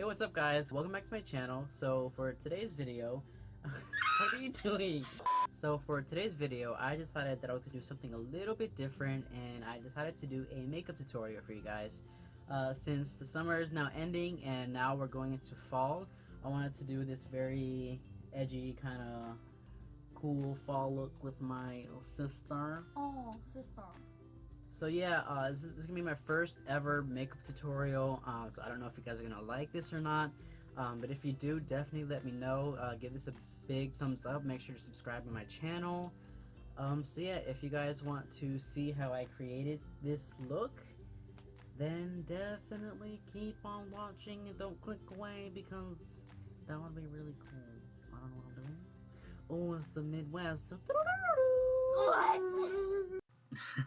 Hey, what's up guys? Welcome back to my channel. So for today's video, what are you doing? So for today's video, I decided that I was going to do something a little bit different, and I decided to do a makeup tutorial for you guys. Since the summer is now ending and now we're going into fall, I wanted to do this very edgy kind of cool fall look with my sister. Oh, sister. So yeah, this is gonna be my first ever makeup tutorial. So I don't know if you guys are gonna like this or not. But if you do, definitely let me know. Give this a big thumbs up. Make sure to subscribe to my channel. So yeah, if you guys want to see how I created this look, then definitely keep on watching and don't click away because that would be really cool. I don't know what I'm doing. Oh, it's the Midwest. So What?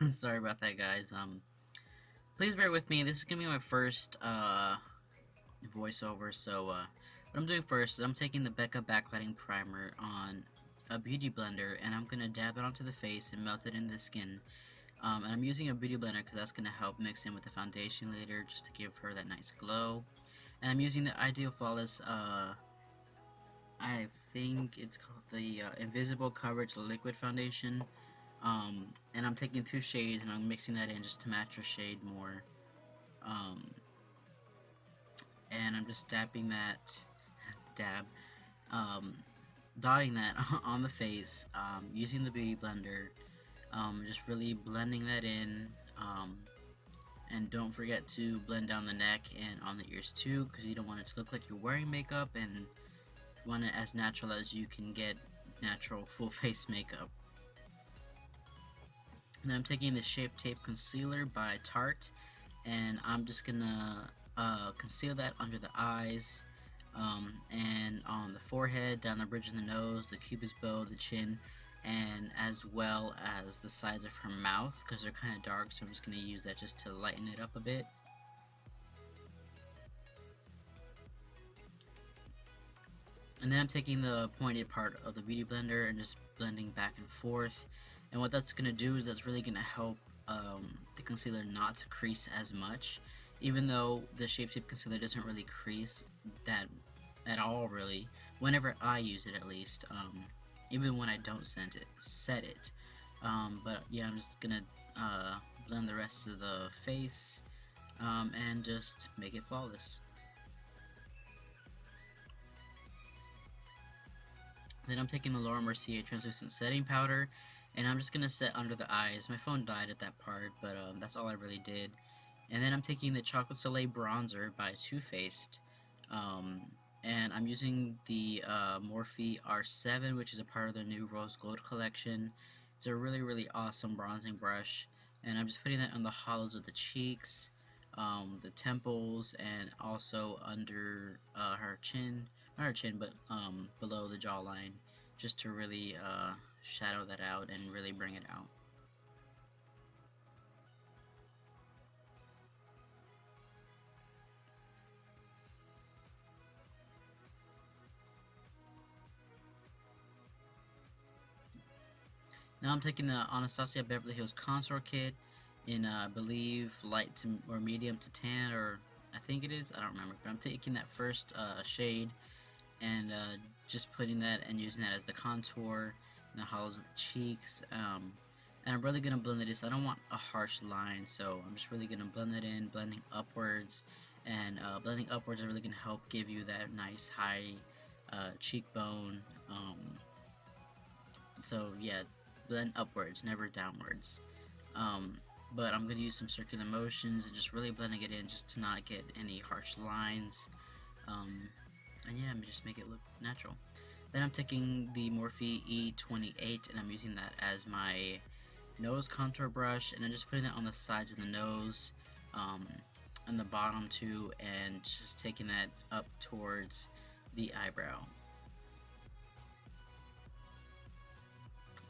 sorry about that, guys. Please bear with me. This is gonna be my first voiceover. So what I'm doing first is I'm taking the Becca backlighting primer on a beauty blender, and I'm gonna dab it onto the face and melt it in the skin. And I'm using a beauty blender because that's gonna help mix in with the foundation later, just to give her that nice glow. And I'm using the Ideal Flawless. I think it's called the Invisible Coverage Liquid Foundation. And I'm taking two shades and I'm mixing that in just to match her shade more. And I'm just dabbing that, dotting that on the face, using the beauty blender, just really blending that in. And don't forget to blend down the neck and on the ears too, because you don't want it to look like you're wearing makeup, and you want it as natural as you can get natural full face makeup. And I'm taking the Shape Tape Concealer by Tarte, and I'm just gonna conceal that under the eyes, and on the forehead, down the bridge of the nose, the cupid's bow, the chin, and as well as the sides of her mouth, because they're kind of dark, so I'm just gonna use that just to lighten it up a bit. And then I'm taking the pointed part of the beauty blender and just blending back and forth. And what that's going to do is that's really going to help the concealer not to crease as much. Even though the Shape Tape Concealer doesn't really crease that at all, really. Whenever I use it, at least. Even when I don't set it. But yeah, I'm just going to blend the rest of the face and just make it flawless. Then I'm taking the Laura Mercier translucent setting powder, and I'm just gonna set under the eyes. My phone died at that part, but that's all I really did. And then I'm taking the Chocolate Soleil bronzer by Too Faced, and I'm using the Morphe R7, which is a part of the new Rose Gold collection. It's a really awesome bronzing brush, and I'm just putting that on the hollows of the cheeks, the temples, and also under her chin, not her chin, but below the jawline, just to really shadow that out and really bring it out. Now I'm taking the Anastasia Beverly Hills Contour Kit in, I believe, light to or medium to tan, or I think it is, I don't remember, but I'm taking that first shade and just putting that and using that as the contour in the hollows of the cheeks. And I'm really going to blend it in. So I don't want a harsh line, so I'm just really going to blend it in, blending upwards. And blending upwards is really going to help give you that nice high cheekbone. So yeah, blend upwards, never downwards. But I'm going to use some circular motions and just really blending it in just to not get any harsh lines. And yeah, just make it look natural. Then I'm taking the Morphe E28 and I'm using that as my nose contour brush, and I'm just putting that on the sides of the nose, and the bottom too, and just taking that up towards the eyebrow.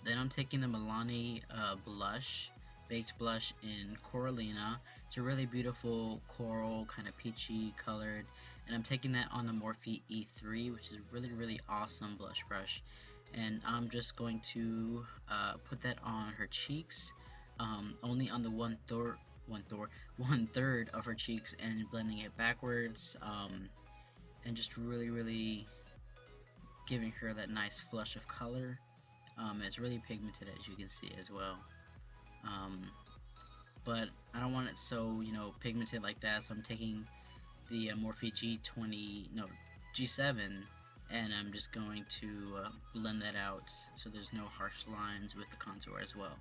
Then I'm taking the Milani blush, baked blush in Coralina. It's a really beautiful coral, kind of peachy colored, and I'm taking that on the Morphe E3, which is a really awesome blush brush. And I'm just going to put that on her cheeks, only on the one third of her cheeks, and blending it backwards. and just really giving her that nice flush of color. It's really pigmented, as you can see as well. But I don't want it so, pigmented like that, so I'm taking the Morphe G7, and I'm just going to blend that out so there's no harsh lines with the contour as well.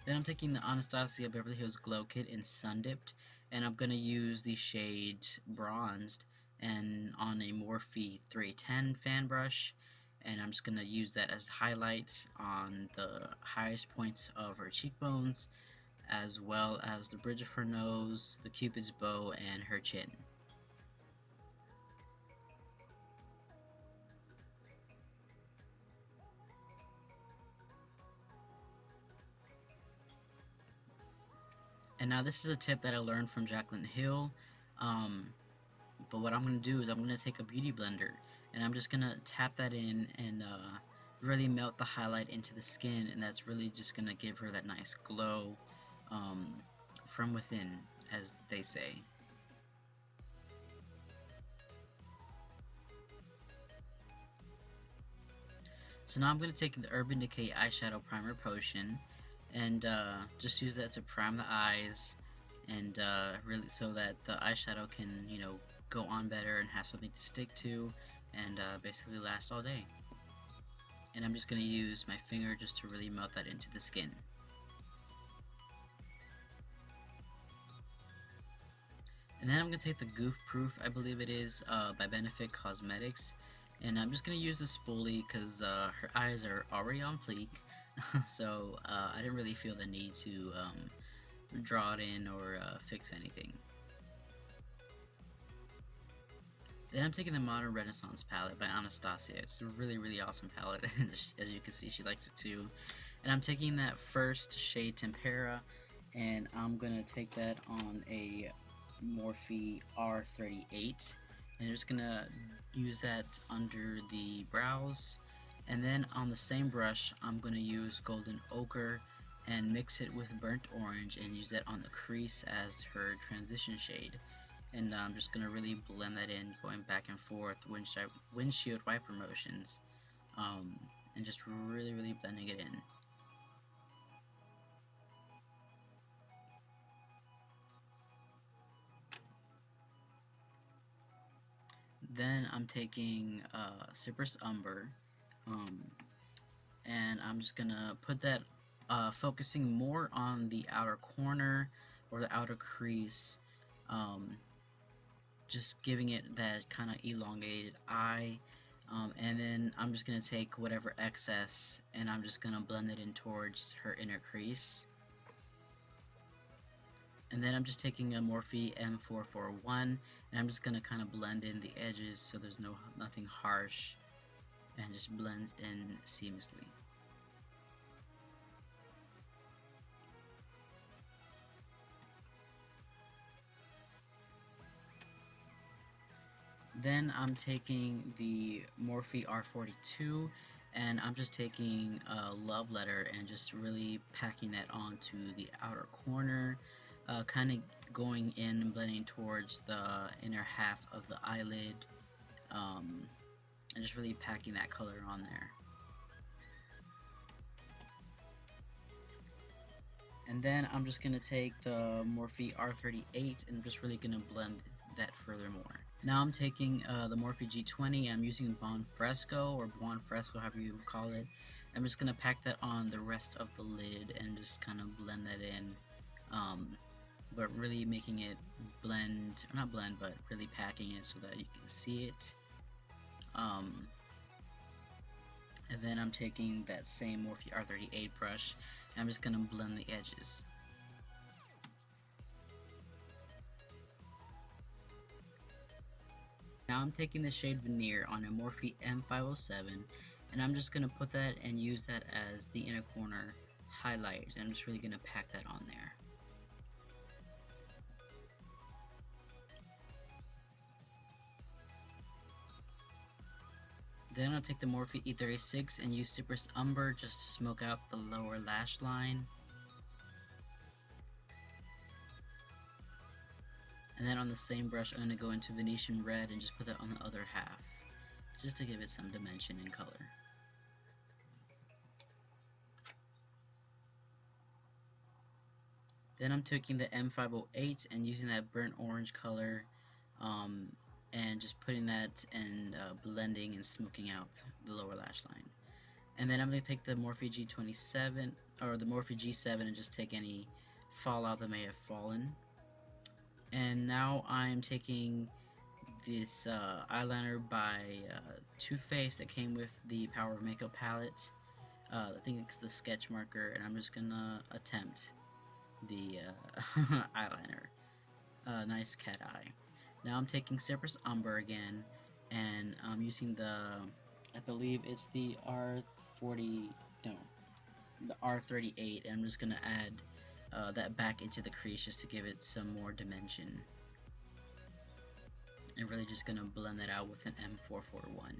Then I'm taking the Anastasia Beverly Hills Glow Kit in Sun Dipped, and I'm going to use the shade Bronzed and on a Morphe 310 fan brush, and I'm just going to use that as highlights on the highest points of her cheekbones, as well as the bridge of her nose, the cupid's bow, and her chin. And now this is a tip that I learned from Jaclyn Hill, but what I'm going to do is I'm going to take a beauty blender, and I'm just going to tap that in and really melt the highlight into the skin, and that's really just going to give her that nice glow from within, as they say. So now I'm going to take the Urban Decay Eyeshadow Primer Potion, and just use that to prime the eyes, and really so that the eyeshadow can, go on better and have something to stick to, and basically last all day. And I'm just going to use my finger just to really melt that into the skin. And then I'm going to take the Goof Proof, I believe it is, by Benefit Cosmetics, and I'm just going to use the spoolie because her eyes are already on fleek, so I didn't really feel the need to draw it in or fix anything. Then I'm taking the Modern Renaissance palette by Anastasia. It's a really awesome palette, as you can see she likes it too. And I'm taking that first shade Tempera, and I'm going to take that on a Morphe R38, and I'm just going to use that under the brows. And then on the same brush, I'm going to use Golden Ochre and mix it with Burnt Orange and use that on the crease as her transition shade. And I'm just going to really blend that in, going back and forth, windshield wiper motions, and just really blending it in. Then I'm taking Cypress Umber, and I'm just going to put that, focusing more on the outer corner or the outer crease, just giving it that kind of elongated eye, and then I'm just going to take whatever excess and I'm just going to blend it in towards her inner crease. And then I'm just taking a Morphe M441 and I'm just going to kind of blend in the edges so there's nothing harsh, and just blends in seamlessly. Then I'm taking the Morphe R42 and I'm just taking a Love Letter and just really packing that onto the outer corner, kind of going in and blending towards the inner half of the eyelid, and just really packing that color on there. And then I'm just going to take the Morphe R38 and I'm just really going to blend that furthermore. Now I'm taking the Morphe G20, I'm using Buon Fresco, or Buon Fresco, however you call it. I'm just going to pack that on the rest of the lid and just kind of blend that in, but really making it blend, or not blend, but really packing it so that you can see it. And then I'm taking that same Morphe R38 brush, and I'm just going to blend the edges. Now I'm taking the shade Veneer on a Morphe M507, and I'm just going to put that and use that as the inner corner highlight, and I'm just really going to pack that on there. Then I'll take the Morphe E36 and use Cypress Umber just to smoke out the lower lash line. And then on the same brush, I'm going to go into Venetian Red and just put that on the other half, just to give it some dimension and color. Then I'm taking the M508 and using that burnt orange color and just putting that and blending and smoking out the lower lash line. And then I'm going to take the Morphe G27 or the Morphe G7 and just take any fallout that may have fallen. And now I'm taking this eyeliner by Too Faced that came with the Power of Makeup palette. I think it's the sketch marker, and I'm just gonna attempt the eyeliner. Nice cat eye. Now I'm taking Cypress Umber again, and I'm using the, I believe it's the the R38, and I'm just gonna add that back into the crease just to give it some more dimension. And really just gonna blend that out with an M441.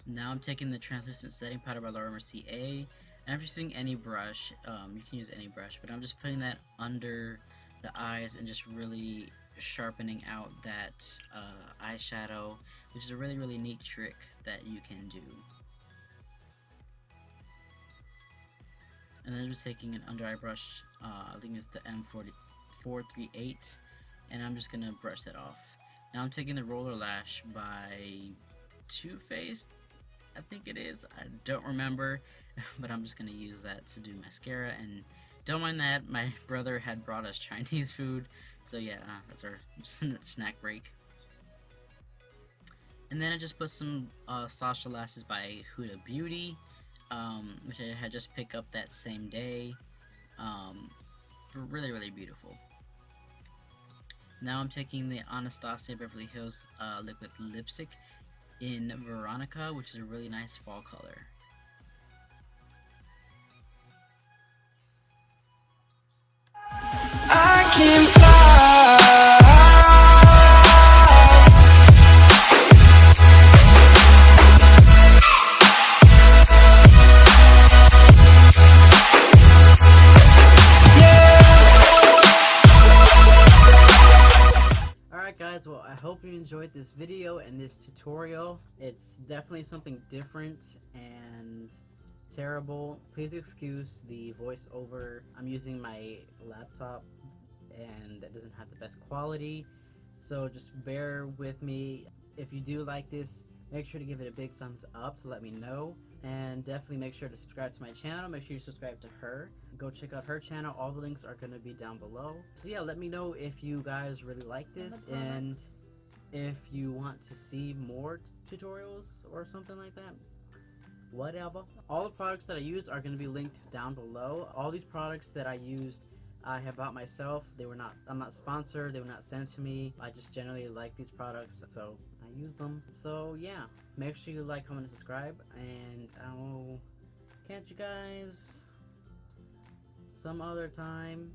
Now I'm taking the translucent setting powder by Laura Mercier, and I'm just using any brush. You can use any brush, but I'm just putting that under the eyes and just really sharpening out that eyeshadow, which is a really neat trick that you can do. And then I'm just taking an under eye brush, I think it's the M438, and I'm just gonna brush that off. Now I'm taking the roller lash by Too Faced, I think it is, I don't remember, but I'm just gonna use that to do mascara. And don't mind that, my brother had brought us Chinese food, so yeah, that's our snack break. And then I just put some Sasha lashes by Huda Beauty, which I had just picked up that same day. Really beautiful. Now I'm taking the Anastasia Beverly Hills liquid lipstick in Veronica, which is a really nice fall color. I can fly. Alright guys, well I hope you enjoyed this video and this tutorial. It's definitely something different and terrible. Please excuse the voiceover. I'm using my laptop and that doesn't have the best quality, so just bear with me. If you do like this, make sure to give it a big thumbs up to let me know, and definitely make sure to subscribe to my channel. Make sure you subscribe to her. Go check out her channel. All the links are going to be down below. So yeah, let me know if you guys really like this and if you want to see more tutorials or something like that. Whatever. All the products that I use are going to be linked down below. All these products that I used, I have bought myself. I'm not sponsored. They were not sent to me. I just generally like these products, so I use them. So yeah, make sure you like, comment, and subscribe, and I will catch you guys some other time.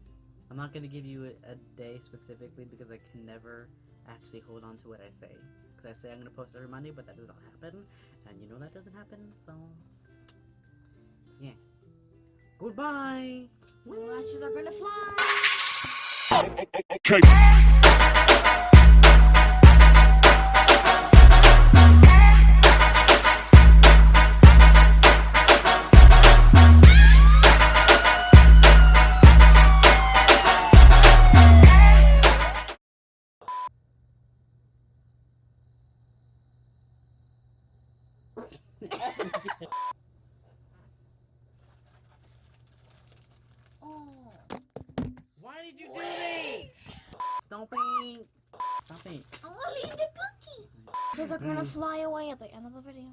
I'm not going to give you a day specifically because I can never actually hold on to what I say. Because I say I'm going to post every Monday, but that does not happen. And you know that doesn't happen, so yeah. Goodbye! My lashes are gonna fly! Okay. Oh. Why did you do this? Stop it! Stop it! I want to eat the cookie! Lashes are gonna fly away at the end of the video.